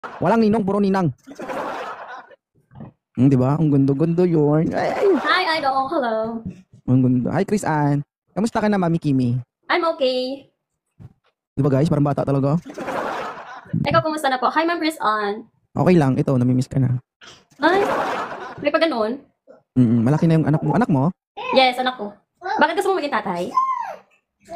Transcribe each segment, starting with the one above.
Walang ninong, puro ninang. Di ba? Ang gundo-gundo yun. Ay, Hi, Idol. Hello. ang gundo. Hi, Chris Ann. Kamusta ka na, Mami Kimi? I'm okay. Di ba guys? Parang bata talaga. Ikaw, kumusta na po? Hi, Ma'am Chris on. Okay lang. Ito, namimiss ka na. Ay, may pa ganun? Malaki na yung anak mo. Anak mo? Yes, anak ko. Bakit gusto mo maging tatay?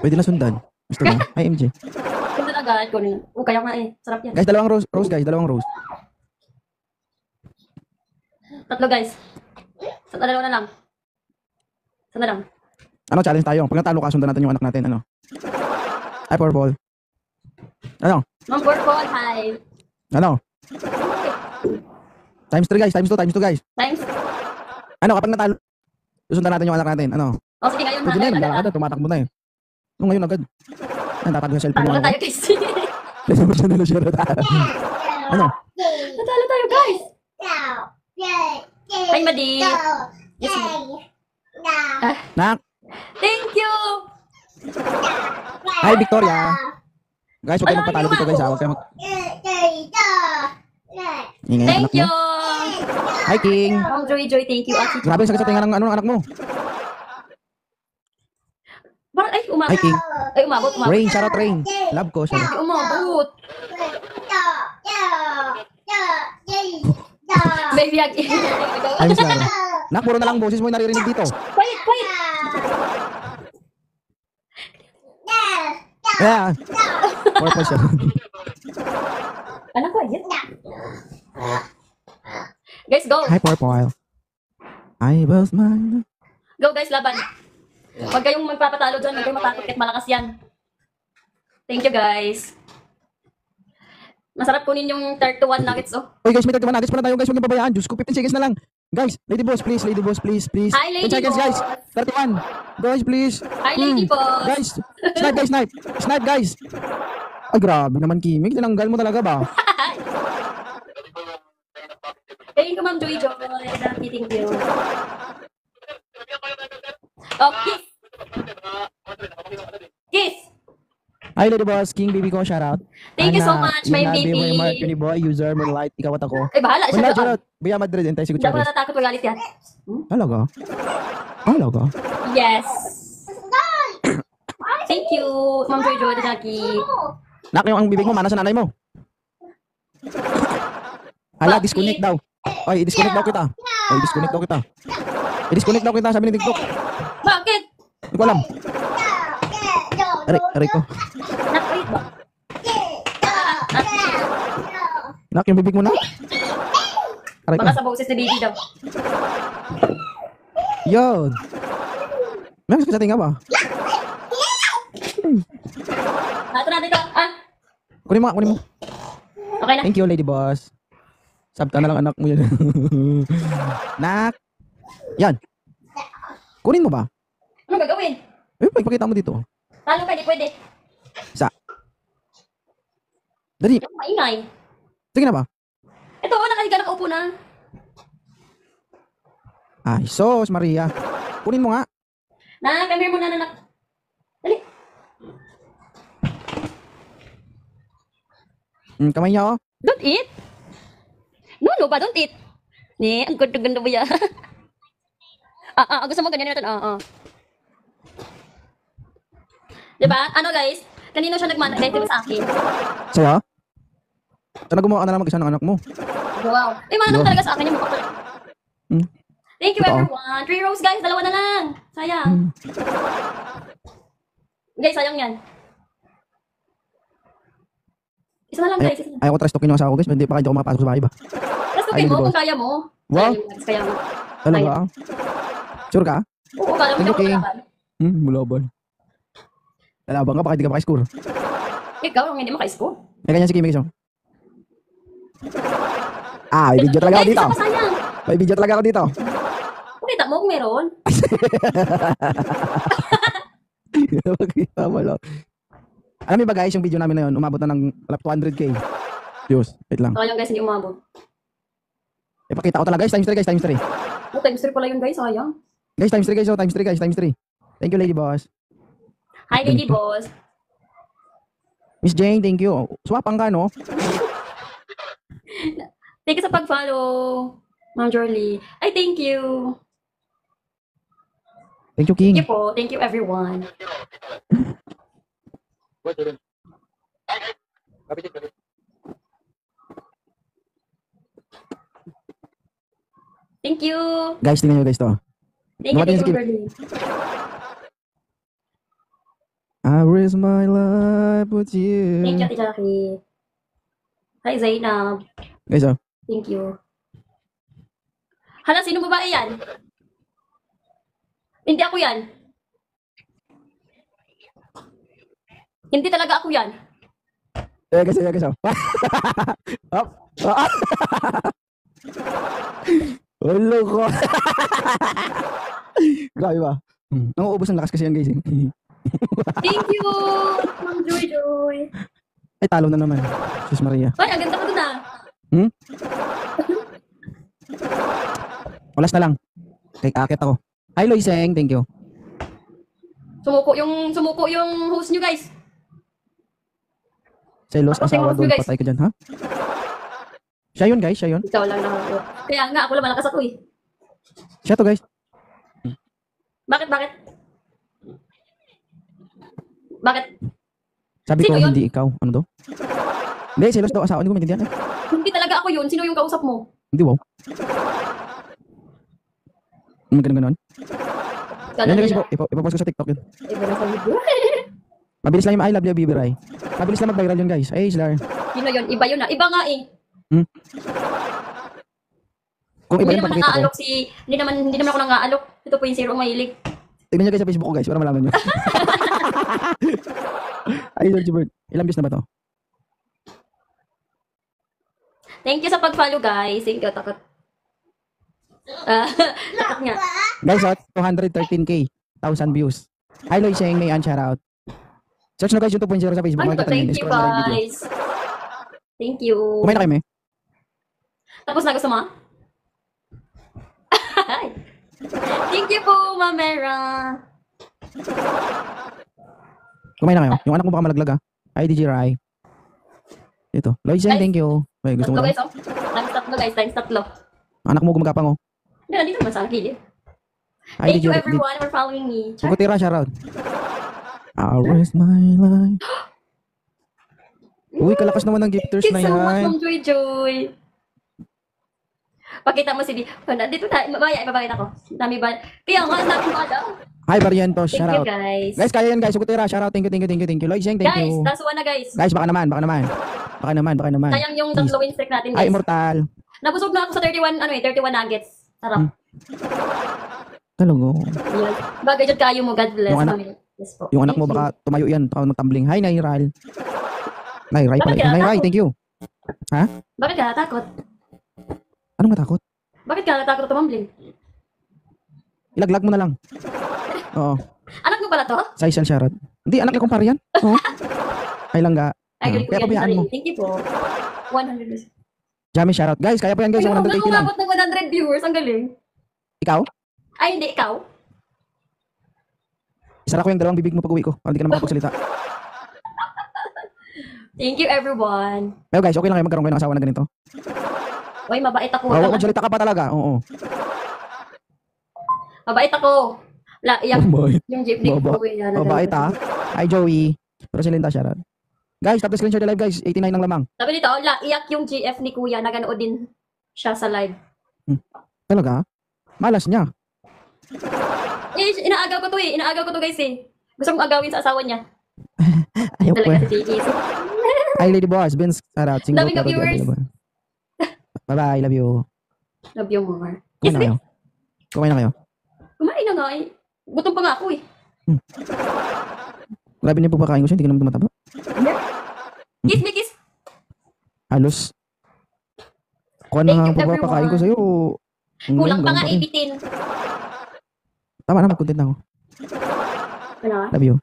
Pwede na sundan. Gusto mo? Hi, MJ. Ganda na agad ko rin. Kaya nga eh. Sarap yan. Guys, dalawang rose. Rose, guys. Dalawang rose. Tatlo, guys. Sa dalawa na lang. Sa na lang. Ano, challenge tayo. Pag natalo ka, sundan natin yung anak natin. Ano? Hi, purple. Ano? Ma'am Purple, hi. Ano? Times 3 guys. Times 2. Times 2 guys. Times. Ano, kapag natalo, susundan natin yung anak natin. Ano? O, sige, ngayon Pwede na yun. na. Lalakad na. Tumatakbo na eh. No, ngayon agad. Ay, tatagod sa cellphone Talo mo. tayo, guys. Ano? Natalo tayo, guys. Hi, Madi. Yes, Nak. thank you. Hi, Victoria. Guys, huwag kayo magpatalo dito guys. Huwag kayo mag... Ingay Thank anak you. mo. Hi, King. Ma'am Joy, thank you. Ate. Grabe, sakit sa tinga ng anak mo. Parang, ay, umabot. Hi, King. Ay, umabot. Rain, shoutout Rain. Love ko, shoutout. Ay, umabot. Baby, Hi, Miss Lara. Nak, puro na lang boses mo yung naririnig dito. Quiet, quiet. Yeah. Purple siya. Anak, quiet. Guys, go. Hi, Purple. I was mine. Go, guys, laban. Huwag kayong magpapatalo dyan. Huwag kayong matakot kahit malakas yan. Thank you, guys. Masarap kunin yung 31 nuggets, oh. Oy guys, may 31 nuggets pa na tayo guys. Huwag niyo pabayaan. Diyos ko, 15 seconds na lang. Guys, Lady Boss, please. Lady Boss, please. Hi, Lady 10 seconds, guys. Boss. 31. Guys, please. Hi, Lady Boss. Guys, snipe, guys, snipe. Snipe, guys. Ay, grabe naman, Kimig. Tinanggal mo talaga ba? Thank you, Ma'am Joy. Thank you. Oh, kiss. Kiss. Hi, Lady Boss. King, baby ko, shout out. Thank you so much, my baby. Uniboy, user, Moonlight, ikaw at ako. Ay, bahala siya. Wala, doon. shout out. Bia Madrid, entay si Hindi ako Gutierrez. natatakot magalit yan. Talaga? Talaga? Yes. Thank you, Ma'am Joy, Jackie. Nak, yung ang bibig mo, mana sa nanay mo. Ala, disconnect daw. Oy, i-disconnect daw kita. Oy, disconnect daw kita. I-disconnect daw kita, sabi ni TikTok. Bakit? Hindi ko alam. Aray ko. Nakawait ba? Nak, yung bibig mo na. Aray ko. Baka sa boses ni baby daw. Yun. May mas kasating nga ba? Ito na dito. Ah, Kunin mo, kunin mo. okay na. Thank you, Lady Boss. Sabta na lang anak mo yan. Nak. Yan. Kunin mo ba? Ano gagawin? Eh, ipakita mo dito. Talo ka, di pwede. Isa. Dali. Ako maingay. Sige na ba? Ito, nakahiga, nakaupo na. Ay, sos, Maria. Kunin mo nga. Come here muna, nanak. Dali. Kamay niya, oh. Don't eat. No ba? Don't eat. Ni, ang ganda-ganda ba yan? Gusto mo ganyan natin? Diba? Ano guys? Kanino siya nagmana? Guys, diba sa akin? Saya? Sana gumawa ka na lang mag-isa ng anak mo. Wow. Ay, manang Wow. talaga sa akin yung mukha ko. Hmm. Thank you Totoo. everyone. 3 rows guys, dalawa na lang. Sayang. Guys, sayang yan. Isa na lang guys. Isa na. Ayaw ko trash talkin yung asawa ko, guys. Hindi pa kayo makapasok sa bahay ba? Tapos Ay, mo boss. kung kaya mo. Wow. Ayun, guys, kaya mo. Talaga? Sure ka? Oo, kaya mo Thank you, King. kalaban. Mulaban. Lalaban ka, baka hindi ka maka-score. Ikaw, ang hindi maka-score. May ganyan si Kimi, guys. Oh. May video talaga ako Guys, dito. isa pa sayang. May video talaga ako dito. Pakita mo kung meron. Makita mo lang. Alam niyo ba guys, yung video namin na yun, umabot na ng 200k. Diyos, wait lang. Sayang guys, hindi umabot. Ipakita ko talaga guys, times 3 guys, times 3. Oh, times 3 pala yun guys, sayang. Guys, times 3 guys, oh, times 3 guys, times 3. Thank you, Lady Boss. Hi, Lady Boss. Miss Jane, thank you. Swapang ka, no? Thank you sa pag-follow, Ma'am Jorly. Ay, thank you. Thank you, Thank King. you po. Thank you, everyone. Thank you. Guys, tingnan nyo guys to. Thank you, Dumating thank si you, Kim. Jorly. I risk my life with Thank you, you. Ate Jackie. Hi, Zainab. Guys, oh. Thank you. Hala, sino babae yan? Hindi ako yan. Hindi talaga ako yan. Guys, oh. Up. Ah. Ulo ko. Grabe ba? Nanguubos ng lakas kasi yan guys. Thank you, Ma'am Joy Joy. Ay, talo na naman. Sis Maria. Ay, ang ganda ko dun ah. Olas na lang. Kay akit ako. Hi, Loiseng. Thank you. Sumuko yung host nyo, guys. Selos, Ako, asawa tingnan mo, doon. guys. Patay ka dyan, ha? Siya yun, guys. Siya yun. Ikaw lang naman ako. Kaya nga, ako lang malakas ako eh. Siya to, guys. Bakit? Bakit? Sabi Sino ko, yun? hindi ikaw. Ano to? Hindi, selos daw asawa. Hindi ko maintindihan. Hindi talaga ako yun. Sino yung kausap mo? Hindi, wow. Ganun. Kala Yan, guys. nila. Ipapost ko sa TikTok yun. Iba na sa video. Mabilis lang yung I love you, Bibi Rai. Mabilis lang mag-viral yun, guys. Ay, Slar. Sino yun? Iba yun ah. Iba nga eh. Kung iba Hindi yun, naman papakita ko. nangaalok hindi naman ako nangaalok. Ito po yung zero mahilig. Tignan nyo guys sa Facebook ko, guys, para malaman nyo. Ay, George Bird. Ilang views na ba to? Thank you sa pag-follow, guys. Thank you. Takot. Takot nga. Guys, 213k. 1,000 views. Hi, Loiseng. May shout out. Search nyo guys yung 2.0 sa Facebook. Ano, Makikita nyo yun. thank you, Scroll nyo lang yung video. guys. Thank you. Kumain na kayo, me? Tapos na gusto mo? Thank you po, Mamera. Kumain na kayo? Yung anak mo baka malaglag, ha? Hi, DJ Rai. Ito. Loiseng, Guys, thank you. Wait, gusto mo Tatlo, daw? guys, oh. Times tatlo, guys. Times tatlo. Anak mo gumagapang, oh. Hindi, nandito naman sa gilid. Hi, Thank you, DJ everyone, for following me. Char- Pagkutira, shout out. I'll risk my life. Uy, kalakas naman ng gifters Thank na you so much, yan. Ma'am Joy Joy. Pakita mo si Di. Nandito tayo. Ipapakita ko. Dami ba? Kaya nga, ang daming bala. Hi, Barrientos, Thank shout you, out. guys. Guys, kaya yan, guys. Sukutira, shout out. Thank you. Loiseng, thank Guys, you. last one na, guys. Guys, baka naman. Sayang yung tatlo win streak natin, Ay, guys. immortal. Nabusog na ako sa 31 nuggets. Sarap. Talaga. Yes. Bagay dyan kayo mo. God bless. Yung anak- Mami. Yes po. Yung anak mo Thank you. baka tumayo yan. Baka magtumbling. Hi, Nairal. Nairay Bakit pala. kaya Nairay, takot? thank you. Bakit ka natakot? Anong matakot? Bakit ka natakot tumambling? Ilaglag mo na lang. Oo. Anak mo pala to? Sa isang shoutout. Hindi, anak ni kumpare yan. Oo. Ay langga. Ay, galing ko Kaya yan. pabayaan mo. Sorry. Thank you po. 100. Jami shoutout. Guys, kaya pa yan guys. Ay, hanggang 180 lang. umabot ng 100 viewers. Ang galing. Ikaw? Ay, hindi. Ikaw? Isara ko yung dalawang bibig mo pag uwi ko. Para hindi ka na makapagsalita. Thank you, everyone. Pero guys, okay lang kayo magkaroon kayo ng asawa na ganito. Uy, mabait ako. Oo, magsalita ka pa talaga. Oo. Mabait ako. Wala, iyak. Mabait. Yung jeepney Baba- ko. Yan, Mabait ha. Hi, Joey. Pero si Linda shoutout. Guys, tapos screenshot the live guys. 89 ng lamang. Sabi dito, wala, iyak yung GF ni Kuya. Naganood din siya sa live. Talaga? Malas niya. Inaagaw ko to eh. Inaagaw ko to guys eh. Gusto kong agawin sa asawa niya. Ayaw ko. Talaga si Jiggy. Hi, Lady Boss. Vince, shoutout. Single Daming pero di viewers. available. Bye-bye. Love you. Love you more. Kumain Yes, na kayo. Kumain na kayo. kumain na nga eh. Gutom pa nga ako eh. Grabe niyo po pakain ko siya. Hindi ka naman tumataba. Kiss me, kiss. Halos. Kuha na Thank nga you, ang pagpapakain ko sa'yo. Ang Kulang galing, pa nga galing pa rin. ibitin. Tama na, mag-content na ako. Ano? Love you.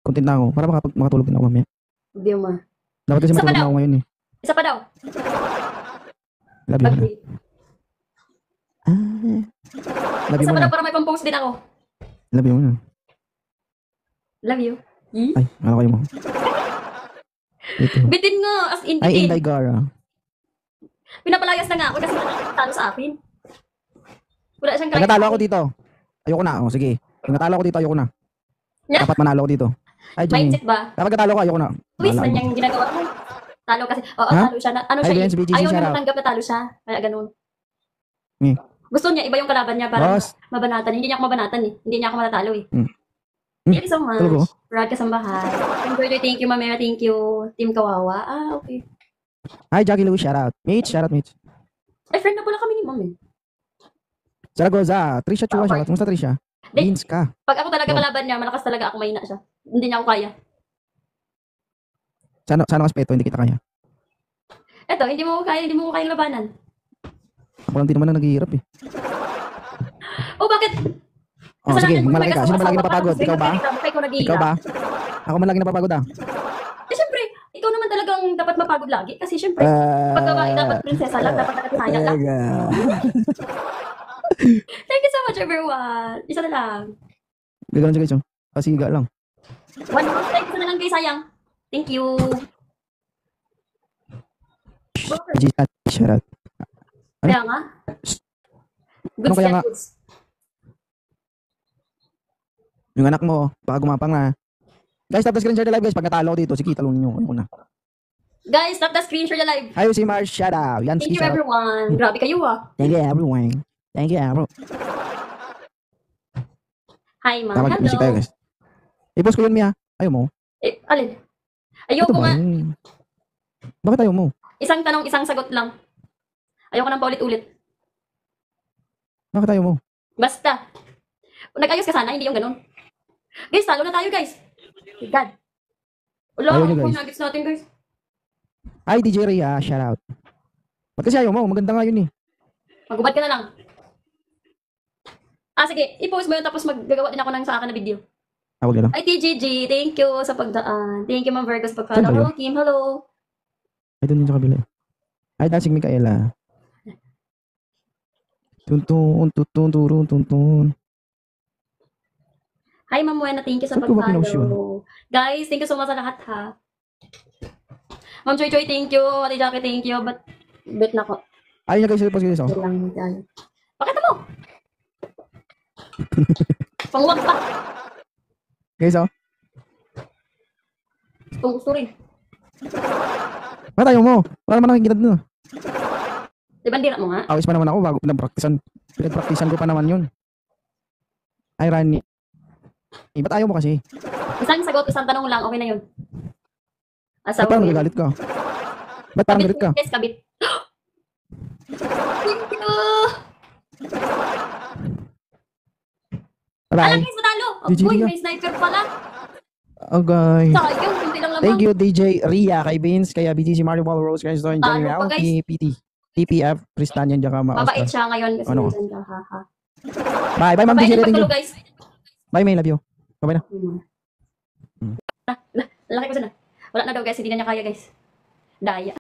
Content na ako. Para makatulog din ako mamaya. Love you more. Dapat kasi Isa pa matulog na daw. ako ngayon eh. Isa pa daw. Love you na. Pag- Love you Isa pa muna. daw para may pang-post din ako. Love you muna. Love you. Ay, ano kayo mo? Ito. Bitin nga, as in Ay, bitin. Inday Gara. Pinapalayas na nga ako kasi talo sa akin. Wala siyang Pag natalo ako dito, ayoko na. O, sige. Pag natalo ako dito, ayoko na. Yeah. Dapat manalo ako dito. Ay, Jenny. Mindset ba? Kapag natalo ko, ayoko na. Twist Bahala man ka. yung ginagawa mo. Talo kasi. Oo, Ha? talo siya. Ano Ay, siya? Vince, BGC, Ayaw shout niya out. matanggap na talo siya. Kaya ganun. Hmm. Gusto niya, iba yung kalaban niya para Boss. mabanatan. Hindi niya ako mabanatan eh. Hindi niya ako matatalo eh. Hmm. Thank you so much. Talaga? Brad Kasambahay. Enjoy, thank you, Mamera, thank you. Team Kawawa. Ah, okay. Hi, Jackie Lou, shout out. Mitch, shout out, Mitch. Ay, friend na pala kami ni Ma'am eh. Zaragoza, Trisha Chua, shout out. Kumusta, Trisha? Di- Beans ka. Pag ako talaga kalaban niya, malakas talaga ako, mahina siya. Hindi niya ako kaya. Sana kaspeto, hindi kita kaya. Eto, hindi mo ko kayang labanan. Ako lang din naman na naghihirap eh. Oh, bakit? Oh, sige, malaki ka. Sino ba lagi napapagod? Ikaw ba? Ikaw ba? Ako man lagi napapagod ah. Eh, syempre, ikaw naman talagang dapat mapagod lagi. Kasi syempre, pag babae dapat prinsesa lang, dapat nakatihaya lang. Thank you so much, everyone. Isa na lang. Gagawin siya guys. Pasiga lang. One more time, isa na lang guys, sayang. Thank you. G-Chat, shout out. Ano? Kaya nga. Good Ano kaya nga? goods. Yung anak mo, baka gumapang na. Guys, tap the screen share the live guys. Pag natalo ko dito, sige, talon nyo. Ayoko na. Guys, tap the screen, share the live. Hi, si Mars, shout out. Yan, Thank you, shout out. everyone. Grabe kayo ah. Thank you, everyone. Thank you, everyone. Hi, ma'am. Tawag, music tayo Hello. guys. I-post ko yun, Mia. Ayaw mo? Eh, alin? Ito Ayoko ba? nga. Bakit ayaw mo? Isang tanong, isang sagot lang. Ayoko nang paulit-ulit. Bakit ayaw mo? Basta. Nag-ayos ka sana, hindi yung ganun. Guys, talo na tayo, guys. My God. Wala, Ayaw niyo, ang guys. nuggets natin, guys. Hi, DJ Rhea, shout out. Ba't kasi ayaw mo? Maganda nga yun eh. Magubad ka na lang. Ah, sige. I-post mo yun, tapos maggagawa din ako ng sa akin na video. Tawag na lang. Ay, TGG, thank you sa pagdaan. Thank you, Ma'am Virgo, sa Saan pagfollow. kayo? Hello, Kim. Hello. Ay, doon din sa kabila. Ay, dasig Mikaela. Tuntun, tuntun, turun, tuntun. Hi, Ma'am Wena. Thank you sa Ba't ko ba pinost yun? pagfollow. Guys, thank you so much sa lahat, ha. Ma'am Choy Choy, thank you. Ate Jackie, thank you. But, bet na ko. Ayun na guys, post ko guys. Ito lang, yan. Pakita mo! Pangwag pa. Guys, oh. Gusto rin. Bakit ayaw mo? Wala naman nakikita dun. Di bandira mo nga? Awis pa naman ako bago pinagpraktisan ko pa naman yun. Ay, Rani. Eh, ba't ayaw mo kasi? Isang sagot, isang tanong lang. Okay na yun. Ba't parang nagagalit ka? Ba't parang galit ka? Yes, kabit. Thank you! Alam, Bye. guys, matalo! GG Uy, ka. may sniper pala. Okay. Sayang, kunti lang lamang. Thank you, DJ Ria, kay Vince, kay BGC Mario Ball Rose, kay Join Talo Johnny pa, guys. PT, TPF, Tristan, yan, Jaka, Mabait Maostar. siya ngayon kasi Ano? minsan ka, haha. Bye, bye, Ma'am Mabait DJ, yung thank you. pagtulog, guys. Bye, May, love you. Bye na. Laki ko sana. Wala na daw, guys. Hindi na niya kaya, guys. Daya.